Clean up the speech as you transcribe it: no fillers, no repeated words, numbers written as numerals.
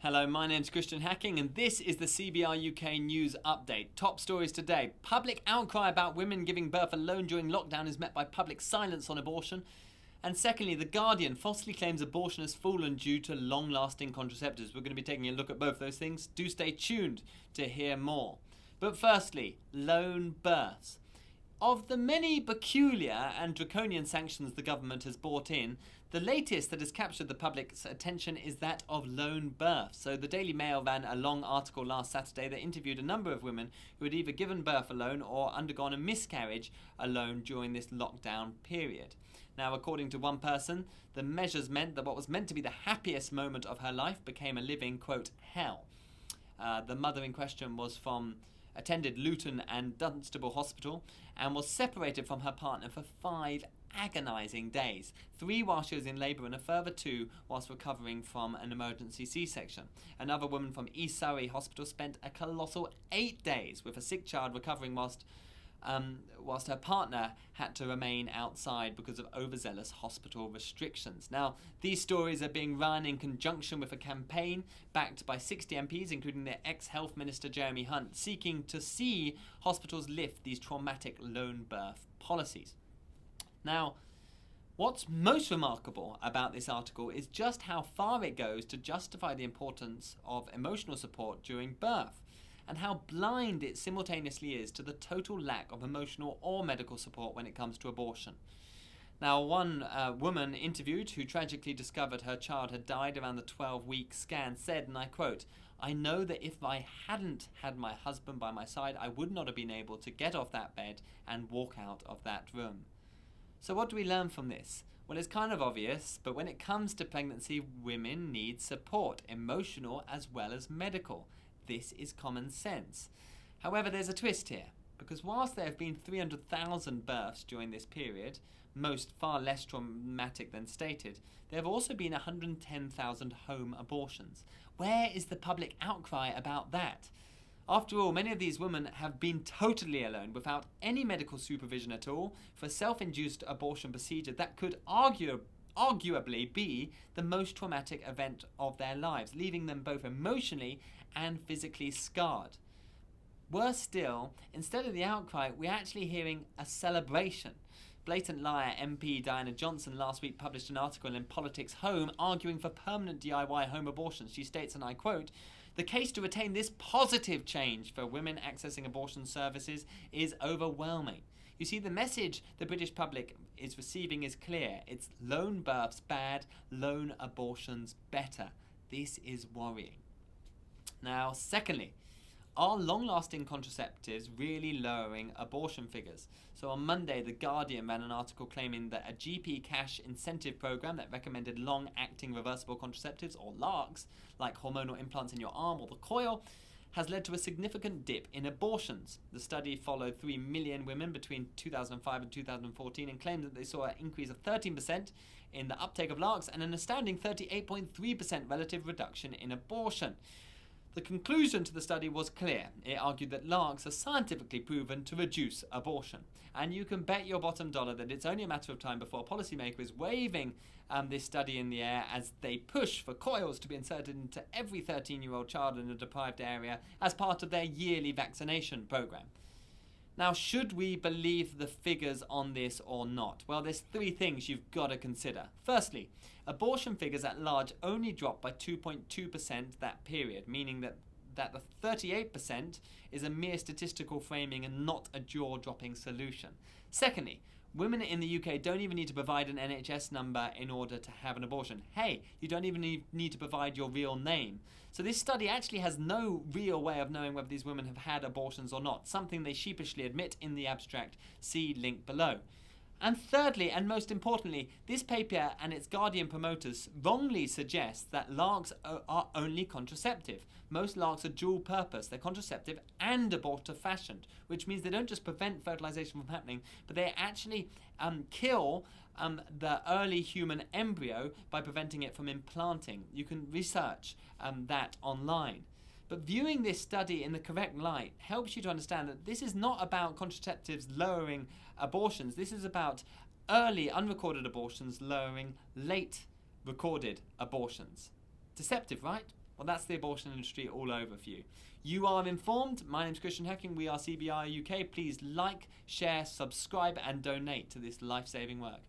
Hello, my name's Christian Hacking and this is the CBR UK News Update. Top stories today. Public outcry about women giving birth alone during lockdown is met by public silence on abortion. And secondly, The Guardian falsely claims abortion has fallen due to long-lasting contraceptives. We're going to be taking a look at both those things. Do stay tuned to hear more. But firstly, lone births. Of the many peculiar and draconian sanctions the government has brought in, the latest that has captured the public's attention is that of lone births. So the Daily Mail ran a long article last Saturday that interviewed a number of women who had either given birth alone or undergone a miscarriage alone during this lockdown period. Now, according to one person, the measures meant that what was meant to be the happiest moment of her life became a living, quote, hell. The mother in question attended Luton and Dunstable Hospital and was separated from her partner for 5 agonising days, 3 while she was in labour and a further 2 whilst recovering from an emergency C-section. Another woman from East Surrey Hospital spent a colossal 8 days with a sick child recovering whilst her partner had to remain outside because of overzealous hospital restrictions. Now, these stories are being run in conjunction with a campaign backed by 60 MPs, including their ex-Health Minister Jeremy Hunt, seeking to see hospitals lift these traumatic lone birth policies. Now, what's most remarkable about this article is just how far it goes to justify the importance of emotional support during birth, and how blind it simultaneously is to the total lack of emotional or medical support when it comes to abortion. Now, one woman interviewed who tragically discovered her child had died around the 12-week scan said, and I quote, "I know that if I hadn't had my husband by my side, I would not have been able to get off that bed and walk out of that room." So what do we learn from this? Well, it's kind of obvious, but when it comes to pregnancy, women need support, emotional as well as medical. This is common sense. However, there's a twist here, because whilst there have been 300,000 births during this period, most far less traumatic than stated, there have also been 110,000 home abortions. Where is the public outcry about that? After all, many of these women have been totally alone without any medical supervision at all for a self-induced abortion procedure that could arguably be the most traumatic event of their lives, leaving them both emotionally and physically scarred. Worse still, instead of the outcry, we're actually hearing a celebration. Blatant liar MP Diana Johnson last week published an article in Politics Home arguing for permanent DIY home abortions. She states, and I quote, "The case to retain this positive change for women accessing abortion services is overwhelming." You see, the message the British public is receiving is clear. It's lone births bad, lone abortions better. This is worrying. Now, secondly, are long-lasting contraceptives really lowering abortion figures? So on Monday, The Guardian ran an article claiming that a GP cash incentive program that recommended long-acting reversible contraceptives, or LARCs, like hormonal implants in your arm or the coil, has led to a significant dip in abortions. The study followed 3 million women between 2005 and 2014 and claimed that they saw an increase of 13% in the uptake of LARCs and an astounding 38.3% relative reduction in abortion. The conclusion to the study was clear. It argued that LARCs are scientifically proven to reduce abortion. And you can bet your bottom dollar that it's only a matter of time before a policymaker is waving this study in the air as they push for coils to be inserted into every 13-year-old child in a deprived area as part of their yearly vaccination program. Now, should we believe the figures on this or not? Well, there's 3 things you've got to consider. Firstly, abortion figures at large only dropped by 2.2% that period, meaning that the 38% is a mere statistical framing and not a jaw-dropping solution. Secondly, women in the UK don't even need to provide an NHS number in order to have an abortion. Hey, you don't even need to provide your real name. So this study actually has no real way of knowing whether these women have had abortions or not, something they sheepishly admit in the abstract. See link below. And thirdly, and most importantly, this paper and its Guardian promoters wrongly suggest that LARCs are only contraceptive. Most LARCs are dual purpose. They're contraceptive and abortive fashioned, which means they don't just prevent fertilization from happening, but they actually kill the early human embryo by preventing it from implanting. You can research that online. But viewing this study in the correct light helps you to understand that this is not about contraceptives lowering abortions. This is about early unrecorded abortions lowering late recorded abortions. Deceptive, right? Well, that's the abortion industry all over for you. You are informed. My name's Christian Hecking. We are CBI UK. Please like, share, subscribe and donate to this life-saving work.